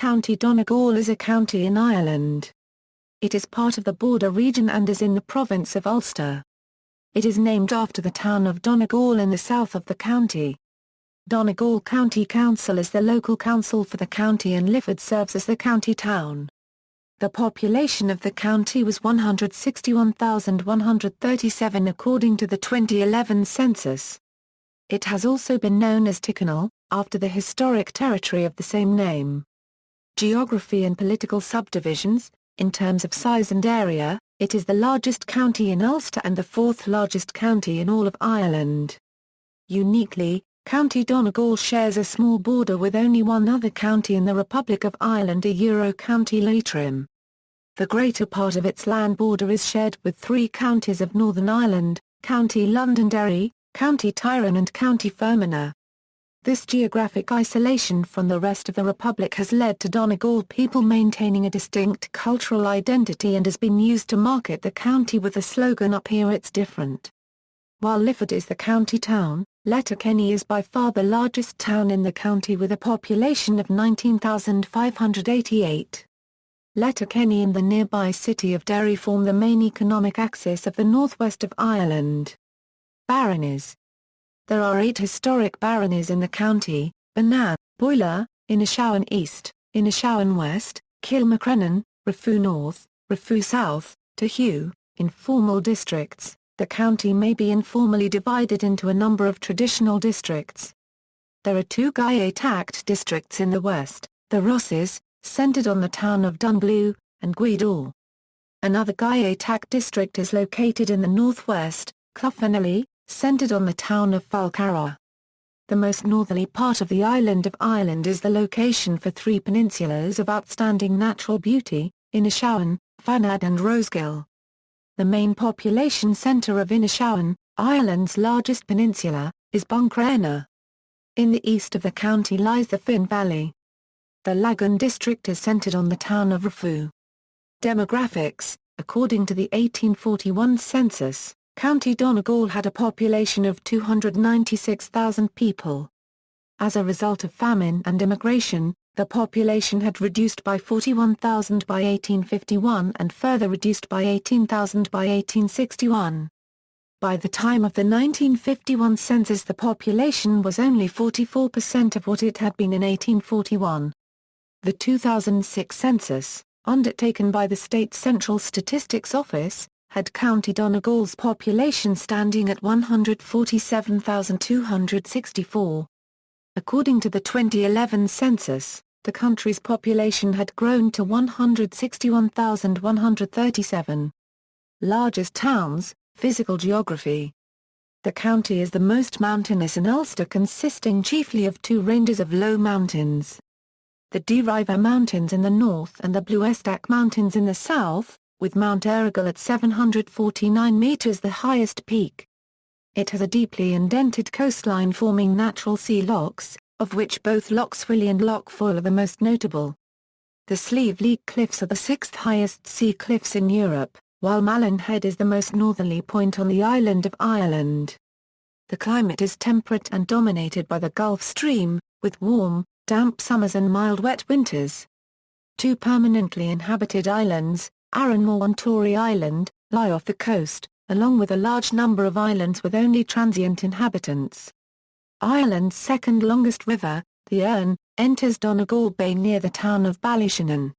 County Donegal is a county in Ireland. It is part of the Border region and is in the province of Ulster. It is named after the town of Donegal in the south of the county. Donegal County Council is the local council for the county and Lifford serves as the county town. The population of the county was 161,137 according to the 2011 census. It has also been known as Tyrconnell, after the historic territory of the same name. Geography and political subdivisions. In terms of size and area, it is the largest county in Ulster and the fourth largest county in all of Ireland. Uniquely, County Donegal shares a small border with only one other county in the Republic of Ireland, County Leitrim. The greater part of its land border is shared with three counties of Northern Ireland, County Londonderry, County Tyrone and County Fermanagh. This geographic isolation from the rest of the Republic has led to Donegal people maintaining a distinct cultural identity and has been used to market the county with the slogan "Up here it's different." While Lifford is the county town, Letterkenny is by far the largest town in the county with a population of 19,588. Letterkenny and the nearby city of Derry form the main economic axis of the northwest of Ireland. Baronies. There are 8 historic baronies in the county: Bannan, Boiler, Inishowen East, Inishowen West, Kilmacrenan, Raphoe North, Raphoe South, Tehue. In formal districts, the county may be informally divided into a number of traditional districts. There are 2 Gaeltacht districts in the west, the Rosses, centred on the town of Dunblue, and Gweedore. Another Gaeltacht district is located in the northwest, Cloughanelly, centred on the town of Falcarragh. The most northerly part of the island of Ireland is the location for 3 peninsulas of outstanding natural beauty, Inishowen, Fanad and Rosegill. The main population centre of Inishowen, Ireland's largest peninsula, is Buncrana. In the east of the county lies the Finn Valley. The Lagan district is centred on the town of Raphoe. Demographics. According to the 1841 census, County Donegal had a population of 296,000 people. As a result of famine and immigration, the population had reduced by 41,000 by 1851 and further reduced by 18,000 by 1861. By the time of the 1951 census, the population was only 44% of what it had been in 1841. The 2006 census, undertaken by the State Central Statistics Office, had County Donegal's population standing at 147,264. According to the 2011 census, the country's population had grown to 161,137. Largest towns. Physical geography. The county is the most mountainous in Ulster, consisting chiefly of 2 ranges of low mountains. The Dee River Mountains in the north and the Bluestack Mountains in the south, with Mount Errigal at 749 metres the highest peak. It has a deeply indented coastline forming natural sea locks, of which both Loch Swilly and Loch Foyle are the most notable. The Slieve League Cliffs are the 6th highest sea cliffs in Europe, while Malin Head is the most northerly point on the island of Ireland. The climate is temperate and dominated by the Gulf Stream, with warm, damp summers and mild wet winters. 2 permanently inhabited islands, Arranmore and Tory Island, lie off the coast, along with a large number of islands with only transient inhabitants. Ireland's second longest river, the Erne, enters Donegal Bay near the town of Ballyshannon.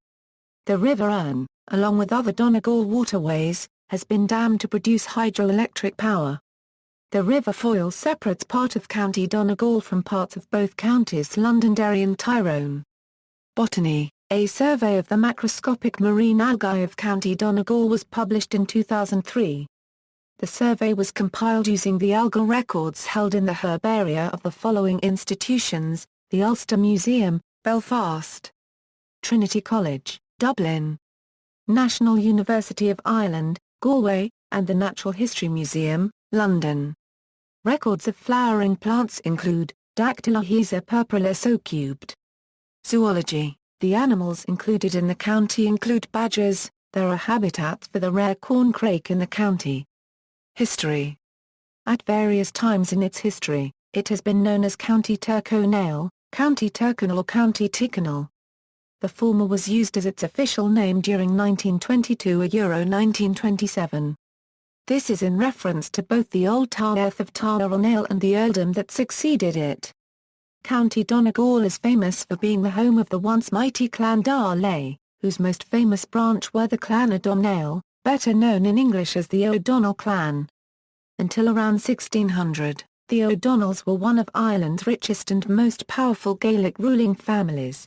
The River Erne, along with other Donegal waterways, has been dammed to produce hydroelectric power. The River Foyle separates part of County Donegal from parts of both counties Londonderry and Tyrone. Botany. A survey of the macroscopic marine algae of County Donegal was published in 2003. The survey was compiled using the algal records held in the herbaria of the following institutions: the Ulster Museum, Belfast; Trinity College, Dublin; National University of Ireland, Galway, and the Natural History Museum, London. Records of flowering plants include Dactylohesa purpurea O-cubed. Zoology. The animals included in the county include badgers. There are habitats for the rare corncrake in the county. History. At various times in its history, it has been known as County Tyrconnell, County Tyrconnell or County Tyrconnell. the former was used as its official name during 1922 and Euro 1927. This is in reference to both the old Tyrconnell of Tyrconnell and the earldom that succeeded it. County Donegal is famous for being the home of the once mighty Clan D'Arlay, whose most famous branch were the Clan O'Donnell, better known in English as the O'Donnell clan. Until around 1600, the O'Donnells were one of Ireland's richest and most powerful Gaelic ruling families.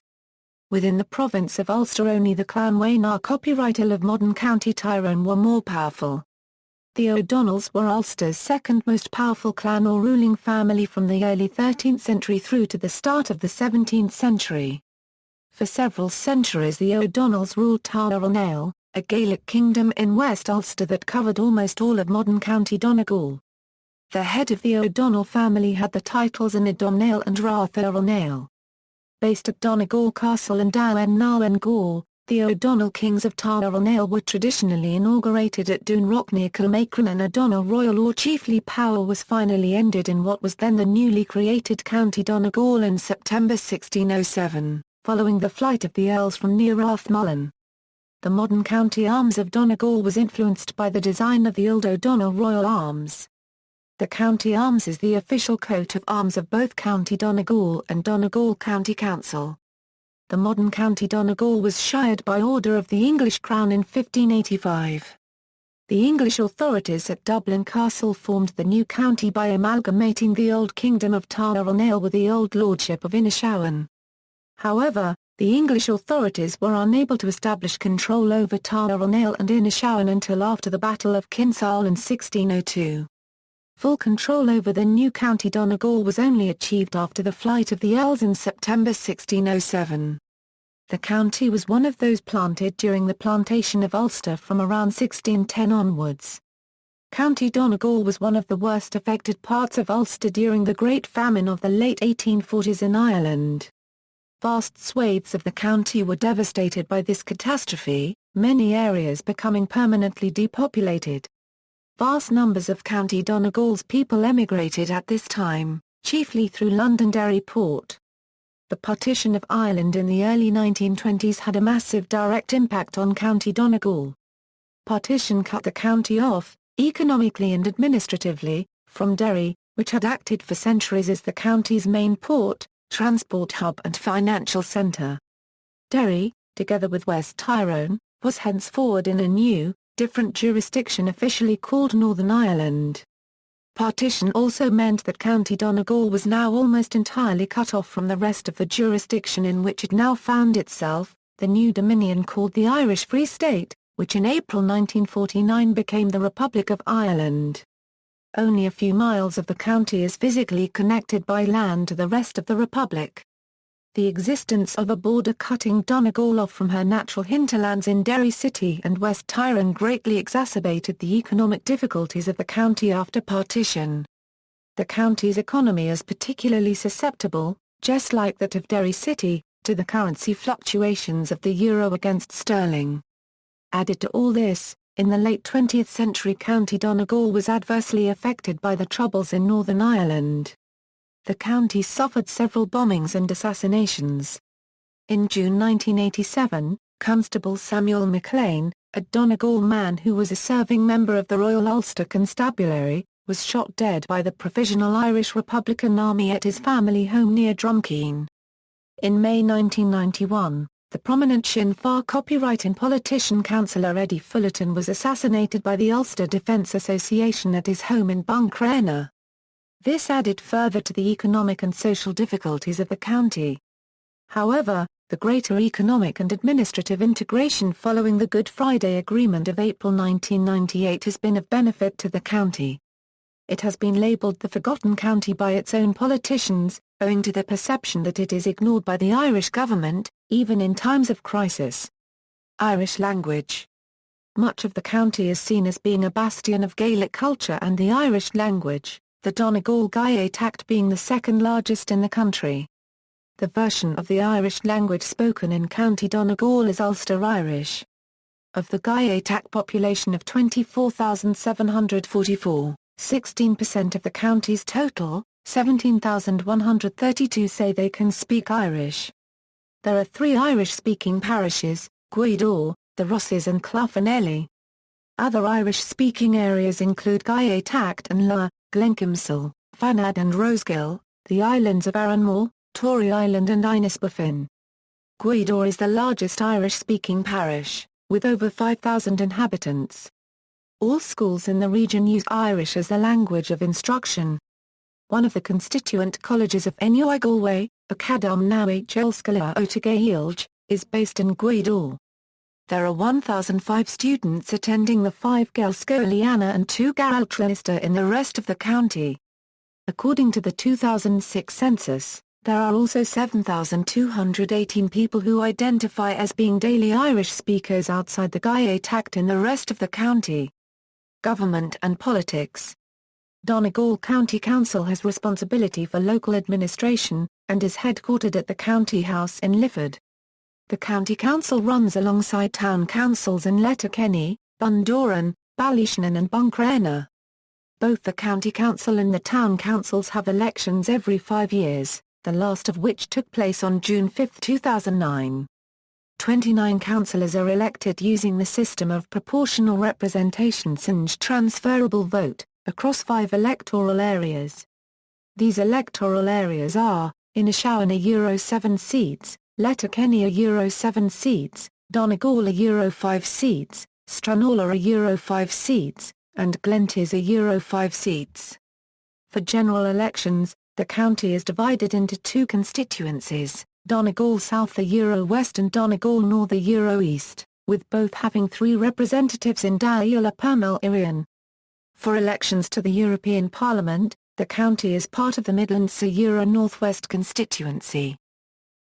Within the province of Ulster only the Clan Waenar copyrightal of modern County Tyrone were more powerful. The O'Donnells were Ulster's second most powerful clan or ruling family from the early 13th century through to the start of the 17th century. For several centuries the O'Donnells ruled Tyrconnell, a Gaelic kingdom in West Ulster that covered almost all of modern County Donegal. The head of the O'Donnell family had the titles ʻdʌnɨɡɔːl and nGall. Based at Donegal Castle and Down nGall, the O'Donnell kings of Tyrconnell were traditionally inaugurated at Dhún Rock near Kilmacrenan and O'Donnell royal or chiefly power was finally ended in what was then the newly created County Donegal in September 1607, following the flight of the Earls from near Rathmullen. The modern county arms of Donegal was influenced by the design of the old O'Donnell royal arms. The county arms is the official coat of arms of both County Donegal and Donegal County Council. The modern County Donegal was shired by order of the English Crown in 1585. The English authorities at Dublin Castle formed the new county by amalgamating the old kingdom of Tyrconnell with the old lordship of Inishowen. However, the English authorities were unable to establish control over Tyrconnell and Inishowen until after the Battle of Kinsale in 1602. Full control over the new County Donegal was only achieved after the flight of the Earls in September 1607. The county was one of those planted during the plantation of Ulster from around 1610 onwards. County Donegal was one of the worst affected parts of Ulster during the Great Famine of the late 1840s in Ireland. Vast swathes of the county were devastated by this catastrophe, many areas becoming permanently depopulated. Vast numbers of County Donegal's people emigrated at this time, chiefly through Londonderry port. The partition of Ireland in the early 1920s had a massive direct impact on County Donegal. Partition cut the county off, economically and administratively, from Derry, which had acted for centuries as the county's main port, transport hub and financial centre. Derry, together with West Tyrone, was henceforward in a new, different jurisdiction officially called Northern Ireland. Partition also meant that County Donegal was now almost entirely cut off from the rest of the jurisdiction in which it now found itself, the new dominion called the Irish Free State, which in April 1949 became the Republic of Ireland. Only a few miles of the county is physically connected by land to the rest of the Republic. The existence of a border cutting Donegal off from her natural hinterlands in Derry City and West Tyrone greatly exacerbated the economic difficulties of the county after partition. The county's economy is particularly susceptible, just like that of Derry City, to the currency fluctuations of the euro against sterling. Added to all this, in the late 20th century County Donegal was adversely affected by the Troubles in Northern Ireland. The county suffered several bombings and assassinations. In June 1987, Constable Samuel MacLean, a Donegal man who was a serving member of the Royal Ulster Constabulary, was shot dead by the Provisional Irish Republican Army at his family home near Drumkeen. In May 1991, the prominent Sinn Féin copyright and politician Councillor Eddie Fullerton was assassinated by the Ulster Defence Association at his home in Buncrana. This added further to the economic and social difficulties of the county. However, the greater economic and administrative integration following the Good Friday Agreement of April 1998 has been of benefit to the county. It has been labelled the Forgotten County by its own politicians, owing to the perception that it is ignored by the Irish government, even in times of crisis. Irish language. Much of the county is seen as being a bastion of Gaelic culture and the Irish language, the Donegal Gaeltacht being the second largest in the country. The version of the Irish language spoken in County Donegal is Ulster Irish. Of the Gaeltacht population of 24,744, 16% of the county's total, 17,132 say they can speak Irish. There are 3 Irish-speaking parishes: Contae, the Rosses and Clough-Ennelly. Other Irish-speaking areas include Gae Tacht and Lower, Glencamsel, Fanad and Rosegill, the islands of Arranmore, Tory Island and Innisbofin. Contae is the largest Irish-speaking parish, with over 5,000 inhabitants. All schools in the region use Irish as the language of instruction. One of the constituent colleges of NUI Galway, Acadam Náhuatl Scoile Otaigéilge, is based in Contae. There are 1,005 students attending the 5 nGall Scoiliana and 2 nGall Trista in the rest of the county. According to the 2006 census, there are also 7,218 people who identify as being daily Irish speakers outside the Gae Tacht in the rest of the county. Government and politics. Donegal County Council has responsibility for local administration, and is headquartered at the County House in Lifford. The County Council runs alongside town councils in Letterkenny, Bundoran, Ballyshannon and Buncrana. Both the County Council and the Town Councils have elections every 5 years, the last of which took place on June 5, 2009. 29 councillors are elected using the system of proportional representation / transferable vote, across 5 electoral areas. These electoral areas are, Inishowen Euro 7 seats, Letterkenny Euro 7 seats, Donegal Euro 5 seats, Stranraer Euro 5 seats, and Glenties Euro 5 seats. For general elections, the county is divided into 2 constituencies, Donegal South Euro West and Donegal North Euro East, with both having 3 representatives in Dáil Permel Irian. For elections to the European Parliament, the county is part of the Midlands Euro Northwest constituency.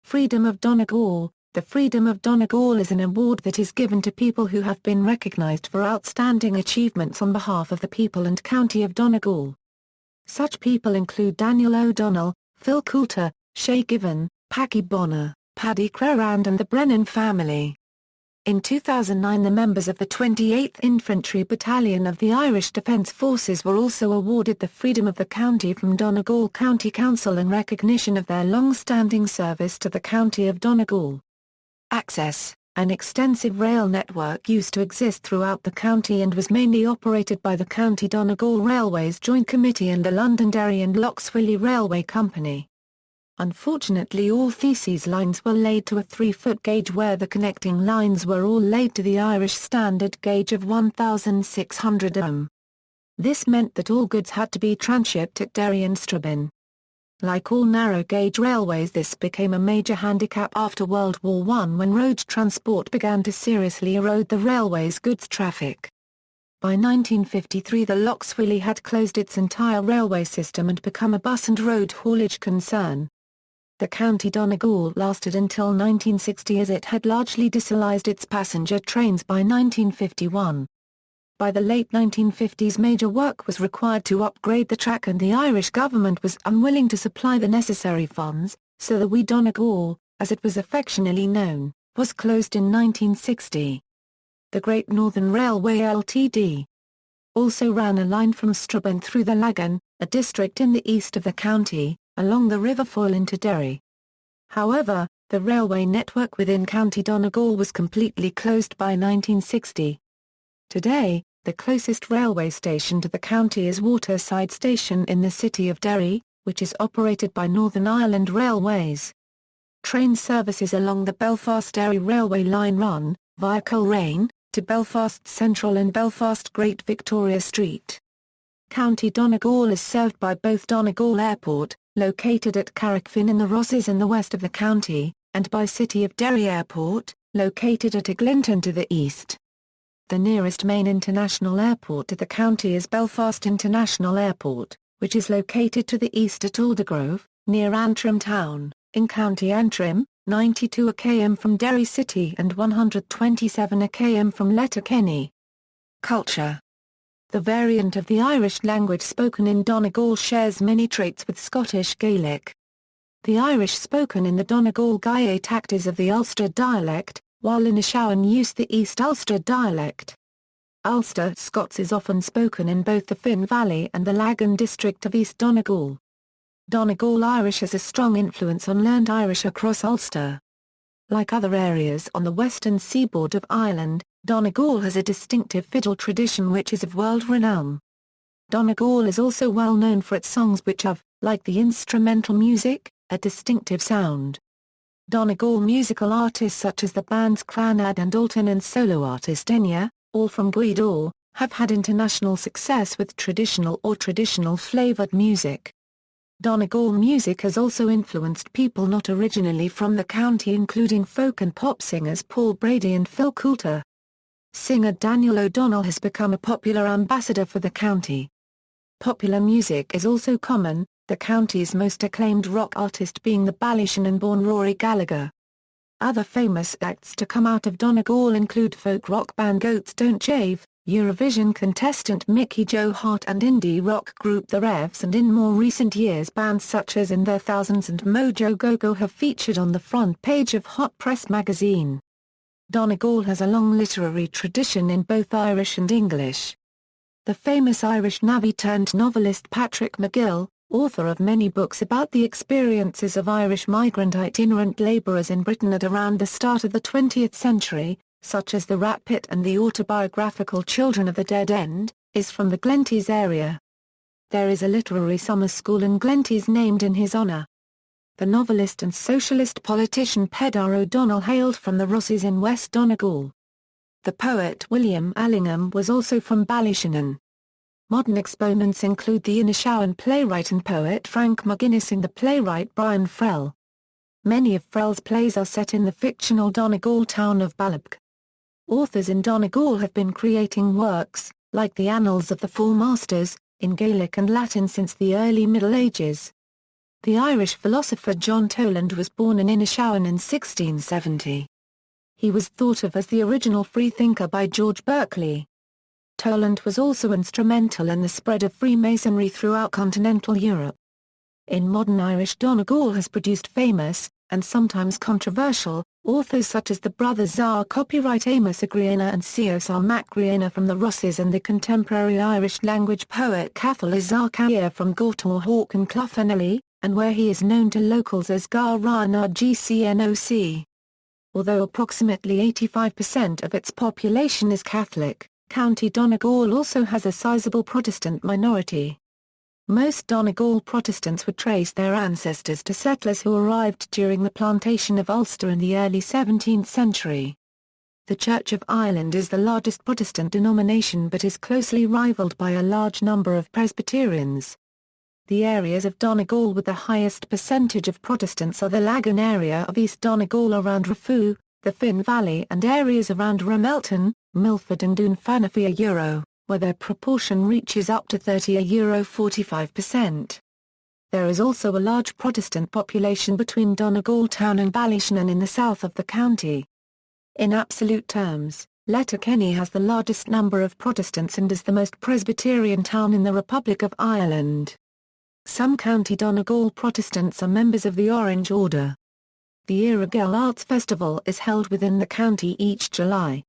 Freedom of Donegal. The Freedom of Donegal is an award that is given to people who have been recognised for outstanding achievements on behalf of the people and county of Donegal. Such people include Daniel O'Donnell, Phil Coulter, Shay Given, Paddy Bonner, Paddy Crerand and the Brennan family. In 2009 the members of the 28th Infantry Battalion of the Irish Defence Forces were also awarded the Freedom of the County from Donegal County Council in recognition of their long-standing service to the county of Donegal. Access. An extensive rail network used to exist throughout the county and was mainly operated by the County Donegal Railways Joint Committee and the Londonderry and Lochswilly Railway Company. Unfortunately all theses lines were laid to a 3-foot gauge where the connecting lines were all laid to the Irish standard gauge of 1,600 ohm. This meant that all goods had to be transshipped at Derry and Strabane. Like all narrow-gauge railways this became a major handicap after World War I when road transport began to seriously erode the railway's goods traffic. By 1953 the Lochswilly had closed its entire railway system and become a bus and road haulage concern. The County Donegal lasted until 1960 as it had largely dieselised its passenger trains by 1951. By the late 1950s major work was required to upgrade the track and the Irish government was unwilling to supply the necessary funds, so the Wee Donegal, as it was affectionately known, was closed in 1960. The Great Northern Railway Ltd. also ran a line from Strabane through the Lagan, a district in the east of the county, along the River Foyle into Derry. However, the railway network within County Donegal was completely closed by 1960. Today, the closest railway station to the county is Waterside Station in the city of Derry, which is operated by Northern Ireland Railways. Train services along the Belfast-Derry railway line run, via Coleraine, to Belfast Central and Belfast Great Victoria Street. County Donegal is served by both Donegal Airport, located at Carrickfinn in the Rosses in the west of the county, and by City of Derry Airport, located at Eglinton to the east. The nearest main international airport to the county is Belfast International Airport, which is located to the east at Aldergrove, near Antrim town, in County Antrim, 92 km from Derry City and 127 km from Letterkenny. Culture. The variant of the Irish language spoken in Donegal shares many traits with Scottish Gaelic. The Irish spoken in the Donegal Gae Tacht is of the Ulster dialect, while Inishowen use the East Ulster dialect. Ulster Scots is often spoken in both the Finn Valley and the Lagan district of East Donegal. Donegal Irish has a strong influence on learned Irish across Ulster. Like other areas on the western seaboard of Ireland, Donegal has a distinctive fiddle tradition which is of world renown. Donegal is also well known for its songs which have, like the instrumental music, a distinctive sound. Donegal musical artists such as the bands Cranad and Alton and solo artist Enya, all from Gweedore, have had international success with traditional or traditional-flavoured music. Donegal music has also influenced people not originally from the county including folk and pop singers Paul Brady and Phil Coulter. Singer Daniel O'Donnell has become a popular ambassador for the county. Popular music is also common, the county's most acclaimed rock artist being the Ballyshannon-born Rory Gallagher. Other famous acts to come out of Donegal include folk rock band Goats Don't Shave, Eurovision contestant Mickey Joe Hart and indie rock group The Revs, and in more recent years bands such as In Their Thousands and Mojo Go-Go have featured on the front page of Hot Press magazine. Donegal has a long literary tradition in both Irish and English. The famous Irish navvy-turned-novelist Patrick McGill, author of many books about the experiences of Irish migrant itinerant labourers in Britain at around the start of the 20th century, such as The Rat Pit and the autobiographical Children of the Dead End, is from the Glenties area. There is a literary summer school in Glenties named in his honour. The novelist and socialist politician Peadar O'Donnell hailed from the Rosses in West Donegal. The poet William Allingham was also from Ballyshannon. Modern exponents include the Inishowen playwright and poet Frank McGuinness and the playwright Brian Frell. Many of Frell's plays are set in the fictional Donegal town of Ballabg. Authors in Donegal have been creating works, like the Annals of the Four Masters, in Gaelic and Latin since the early Middle Ages. The Irish philosopher John Toland was born in Inishowen in 1670. He was thought of as the original freethinker by George Berkeley. Toland was also instrumental in the spread of Freemasonry throughout continental Europe. In modern Irish, Donegal has produced famous, and sometimes controversial, authors such as the brothers Zar copyright Amos Agriana and Cosar Macriana from the Rosses and the contemporary Irish-language poet Cathal Zar Cair from Gortor Hawk and Cloughanelly, and where he is known to locals as Gar Rana GCNOC. Although approximately 85% of its population is Catholic, County Donegal also has a sizable Protestant minority. Most Donegal Protestants would trace their ancestors to settlers who arrived during the plantation of Ulster in the early 17th century. The Church of Ireland is the largest Protestant denomination but is closely rivaled by a large number of Presbyterians. The areas of Donegal with the highest percentage of Protestants are the Lagan area of East Donegal around Rafu, the Finn Valley and areas around Ramelton, Milford and Doon Fanafia where their proportion reaches up to 45%. There is also a large Protestant population between Donegal town and Ballyshannon in the south of the county. In absolute terms, Letterkenny has the largest number of Protestants and is the most Presbyterian town in the Republic of Ireland. Some County Donegal Protestants are members of the Orange Order. The nGall Arts Festival is held within the county each July.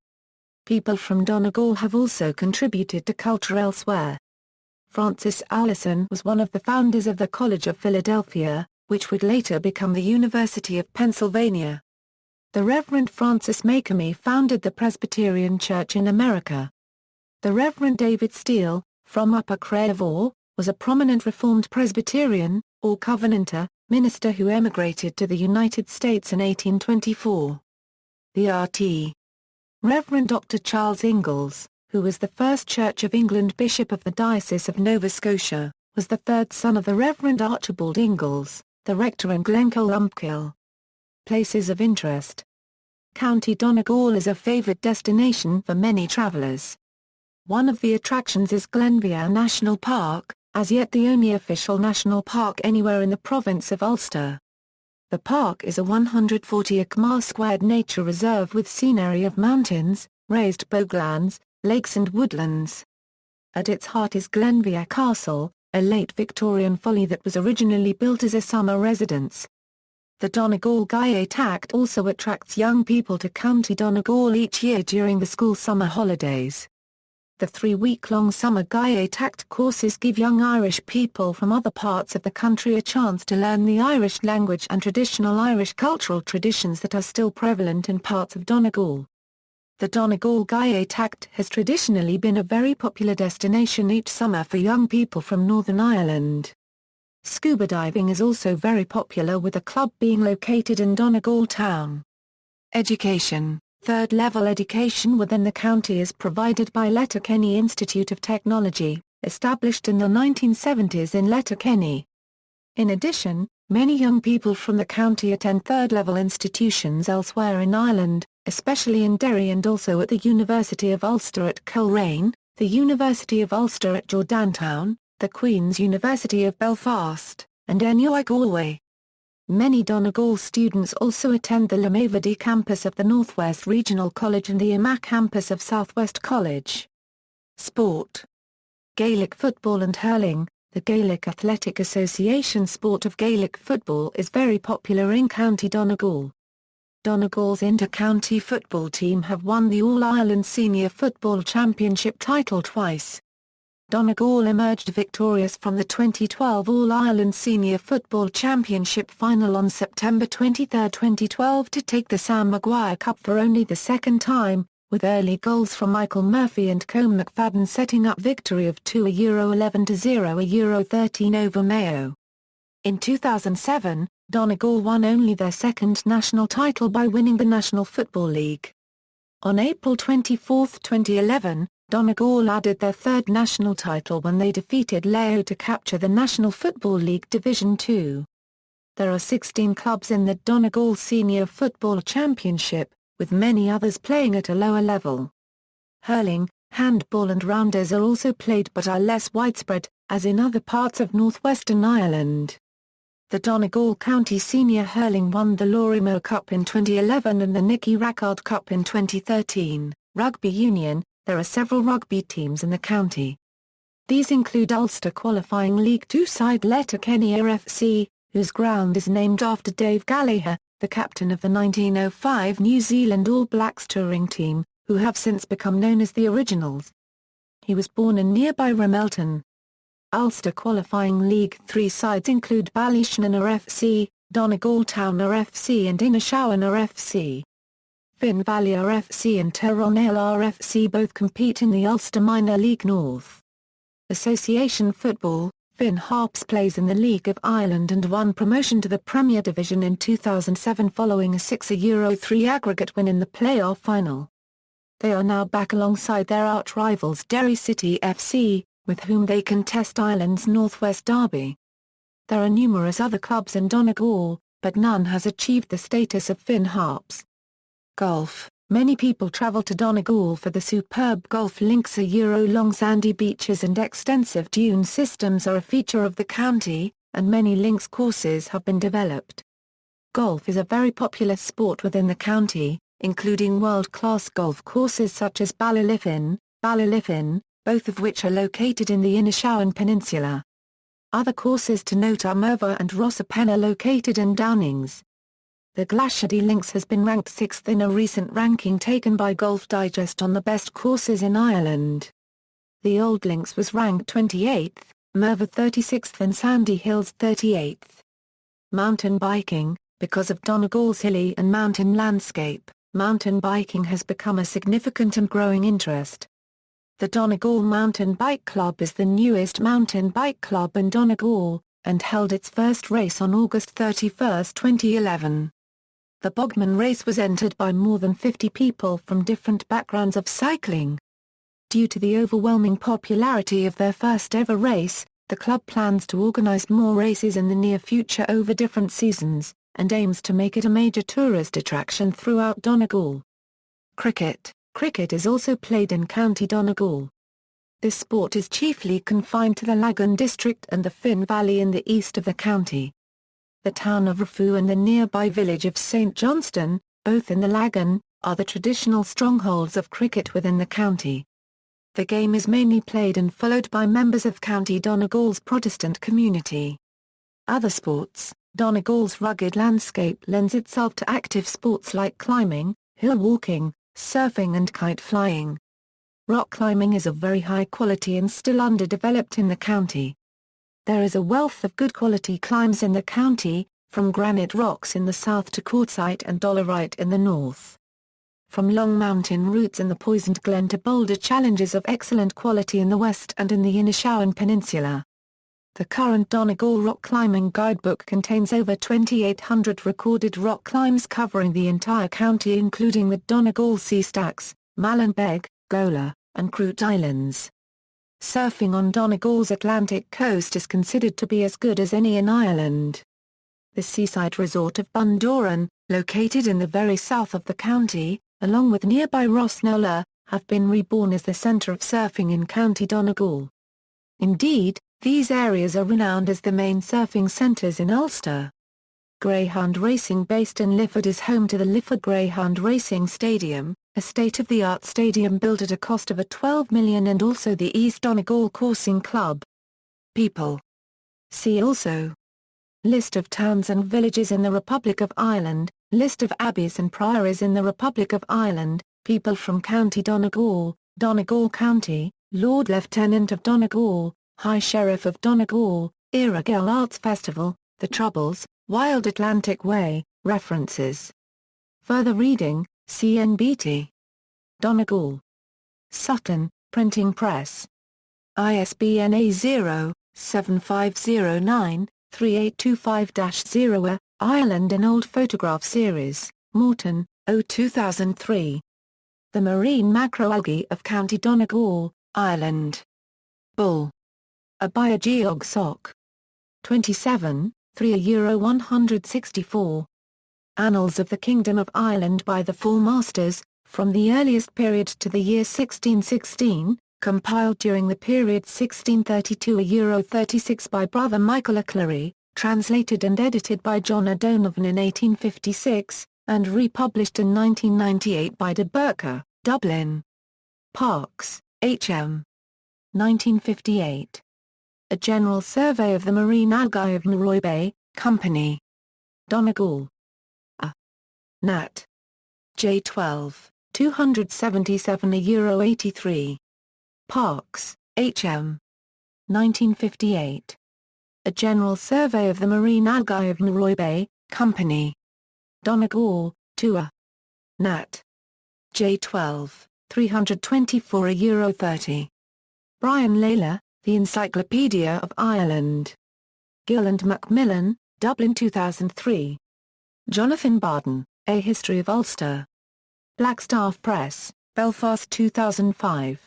People from Donegal have also contributed to culture elsewhere. Francis Allison was one of the founders of the College of Philadelphia, which would later become the University of Pennsylvania. The Reverend Francis Makemie founded the Presbyterian Church in America. The Reverend David Steele, from Upper Crevor, was a prominent Reformed Presbyterian, or Covenanter, minister who emigrated to the United States in 1824. The RT. Reverend Dr. Charles Ingalls, who was the first Church of England Bishop of the Diocese of Nova Scotia, was the third son of the Reverend Archibald Ingalls, the rector in Glencoe-Umpkill. Places of interest. County Donegal is a favoured destination for many travellers. One of the attractions is Glenveagh National Park, as yet the only official national park anywhere in the province of Ulster. The park is a 140-acre-squared nature reserve with scenery of mountains, raised boglands, lakes and woodlands. At its heart is Glenveagh Castle, a late Victorian folly that was originally built as a summer residence. The Donegal Gaet Act also attracts young people to County Donegal each year during the school summer holidays. The 3-week-long summer Gaeltacht courses give young Irish people from other parts of the country a chance to learn the Irish language and traditional Irish cultural traditions that are still prevalent in parts of Donegal. The Donegal Gaeltacht has traditionally been a very popular destination each summer for young people from Northern Ireland. Scuba diving is also very popular, with a club being located in Donegal town. Education. Third-level education within the county is provided by Letterkenny Institute of Technology, established in the 1970s in Letterkenny. In addition, many young people from the county attend third-level institutions elsewhere in Ireland, especially in Derry and also at the University of Ulster at Coleraine, the University of Ulster at Jordantown, the Queen's University of Belfast, and NUI Galway. Many Donegal students also attend the Limavady campus of the Northwest Regional College and the Armagh campus of Southwest College. Sport. Gaelic football and hurling. The Gaelic Athletic Association sport of Gaelic football is very popular in County Donegal. Donegal's inter-county football team have won the All-Ireland Senior Football Championship title twice. Donegal emerged victorious from the 2012 All-Ireland Senior Football Championship final on September 23, 2012 to take the Sam Maguire Cup for only the second time, with early goals from Michael Murphy and Colm McFadden setting up victory of €11-0, €13 over Mayo. In 2007, Donegal won only their second national title by winning the National Football League. On April 24, 2011, Donegal added their third national title when they defeated Leo to capture the National Football League Division 2. There are 16 clubs in the Donegal Senior Football Championship, with many others playing at a lower level. Hurling, handball and rounders are also played but are less widespread, as in other parts of northwestern Ireland. The Donegal County Senior Hurling won the Lorimo Cup in 2011 and the Nicky Rackard Cup in 2013. Rugby Union. There are several rugby teams in the county. These include Ulster qualifying League Two side Letterkenny RFC, whose ground is named after Dave Gallagher, the captain of the 1905 New Zealand All Blacks touring team, who have since become known as the Originals. He was born in nearby Ramelton. Ulster qualifying League Three sides include Ballyshannon RFC, Donegal Town RFC and Inishowen RFC. Finn Valley RFC and Tyrconnell RFC both compete in the Ulster Minor League North. Association football. Finn Harps plays in the League of Ireland and won promotion to the Premier Division in 2007 following a €6-3 aggregate win in the playoff final. They are now back alongside their arch-rivals Derry City FC, with whom they contest Ireland's Northwest Derby. There are numerous other clubs in Donegal, but none has achieved the status of Finn Harps. Golf. Many people travel to Donegal for the superb golf links. Long sandy beaches and extensive dune systems are a feature of the county, and many links courses have been developed. Golf is a very popular sport within the county, including world-class golf courses such as Ballyliffin, both of which are located in the Inishowen Peninsula. Other courses to note are Merva and Rossapenna located in Downings. The Glashady Links has been ranked 6th in a recent ranking taken by Golf Digest on the best courses in Ireland. The Old Links was ranked 28th, Merva 36th and Sandy Hills 38th. Mountain biking. Because of Donegal's hilly and mountain landscape, mountain biking has become a significant and growing interest. The Donegal Mountain Bike Club is the newest mountain bike club in Donegal, and held its first race on August 31, 2011. The Bogman race was entered by more than 50 people from different backgrounds of cycling. Due to the overwhelming popularity of their first ever race, the club plans to organize more races in the near future over different seasons, and aims to make it a major tourist attraction throughout Donegal. Cricket. Cricket is also played in County Donegal. This sport is chiefly confined to the Lagan district and the Finn Valley in the east of the county. The town of Raphoe and the nearby village of St Johnston, both in the Lagan, are the traditional strongholds of cricket within the county. The game is mainly played and followed by members of County Donegal's Protestant community. Other sports. Donegal's rugged landscape lends itself to active sports like climbing, hill walking, surfing and kite flying. Rock climbing is of very high quality and still underdeveloped in the county. There is a wealth of good quality climbs in the county, from granite rocks in the south to quartzite and dolerite in the north. From long mountain routes in the Poisoned Glen to boulder challenges of excellent quality in the west and in the Inishowen Peninsula. The current Donegal rock climbing guidebook contains over 2,800 recorded rock climbs covering the entire county, including the Donegal Sea Stacks, Mallinbeg, Gola, and Crute Islands. Surfing on Donegal's Atlantic coast is considered to be as good as any in Ireland. The seaside resort of Bundoran, located in the very south of the county, along with nearby Rossnola, have been reborn as the centre of surfing in County Donegal. Indeed, these areas are renowned as the main surfing centres in Ulster. Greyhound racing based in Lifford is home to the Lifford Greyhound Racing Stadium, a state-of-the-art stadium built at a cost of £12 million, and also the East Donegal Coursing Club. People. See also: List of towns and villages in the Republic of Ireland, List of abbeys and priories in the Republic of Ireland, People from County Donegal, Donegal County, Lord Lieutenant of Donegal, High Sheriff of Donegal, nGall Arts Festival, The Troubles, Wild Atlantic Way. References. Further reading, CNBT. Donegal. Sutton, Printing Press. ISBN A0-7509-3825-0. Ireland in Old Photograph Series, Morton, 2003. The Marine Macroalgae of County Donegal, Ireland. Bull. A Biogeog Soc. 27, 3 Euro 164. Annals of the Kingdom of Ireland by the Four Masters, from the earliest period to the year 1616, compiled during the period 1632 Euro 36 by Brother Michael O'Clery, translated and edited by John O'Donovan in 1856, and republished in 1998 by De Burke, Dublin. Parkes, H.M. 1958. A General Survey of the Marine Algae of Norroy Bay, Company. Donegal. A. Nat. J12, 277 Euro 83. Parkes, H.M. 1958. A General Survey of the Marine Algae of Norroy Bay, Company. Donegal, 2 A. Nat. J12, 324 Euro 30. Brian Layler, The Encyclopedia of Ireland. Gill and Macmillan, Dublin 2003. Jonathan Barden, A History of Ulster. Blackstaff Press, Belfast 2005.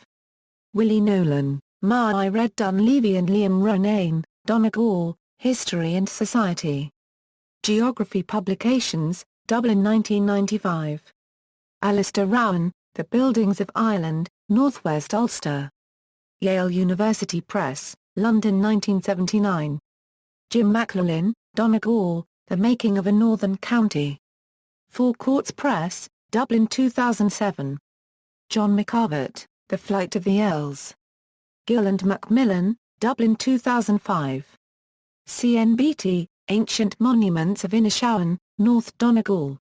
Willie Nolan, I read Dunleavy and Liam Ronayne, Donegal, History and Society. Geography Publications, Dublin 1995. Alistair Rowan, The Buildings of Ireland, Northwest Ulster. Yale University Press, London 1979. Jim McLaughlin, Donegal, The Making of a Northern County. Four Courts Press, Dublin 2007. John McCarvert, The Flight of the Earls. Gill and Macmillan, Dublin 2005. CNBT, Ancient Monuments of Inishowen, North Donegal.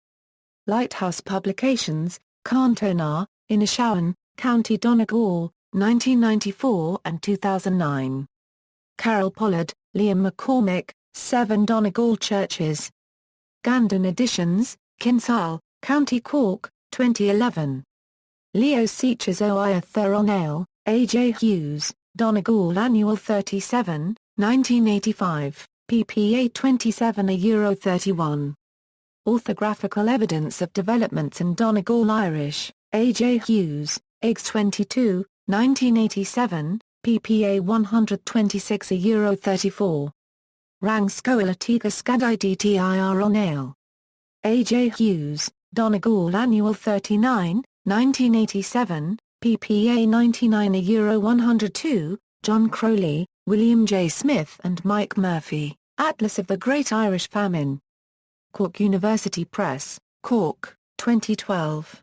Lighthouse Publications, Contae, Inishowen, County Donegal, 1994 and 2009. Carol Pollard, Liam McCormick, 7 Donegal Churches. Gandon Editions, Kinsale, County Cork, 2011. Leo Seachers Oia Tyrconnell, A.J. Hughes, Donegal Annual 37, 1985, pp. 27 Euro 31. Orthographical Evidence of Developments in Donegal Irish, A.J. Hughes, Eggs 22, 1987, pp. 126 Euro 34. Rang Scoil Atiga Scadai Dtir O'Neill. A.J. Hughes, Donegal Annual 39, 1987, pp. 99 Euro 102, John Crowley, William J. Smith and Mike Murphy, Atlas of the Great Irish Famine. Cork University Press, Cork, 2012.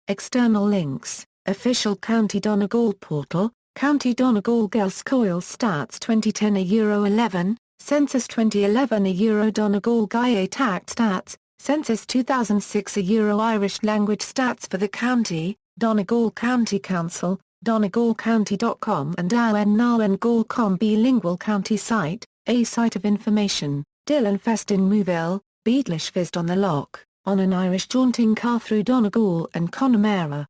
External links, Official County Donegal Portal, County Donegal Gaelscoil Stats 2010 Euro 11, Census 2011 Euro Donegal Gael Tact Stats, Census 2006 Euro Irish Language Stats for the county, Donegal County Council, DonegalCounty.com and nGall.com bilingual county site, a site of information, Dillonfest in Moville, Beadlishfist on the Loch, on an Irish jaunting car through Donegal and Connemara.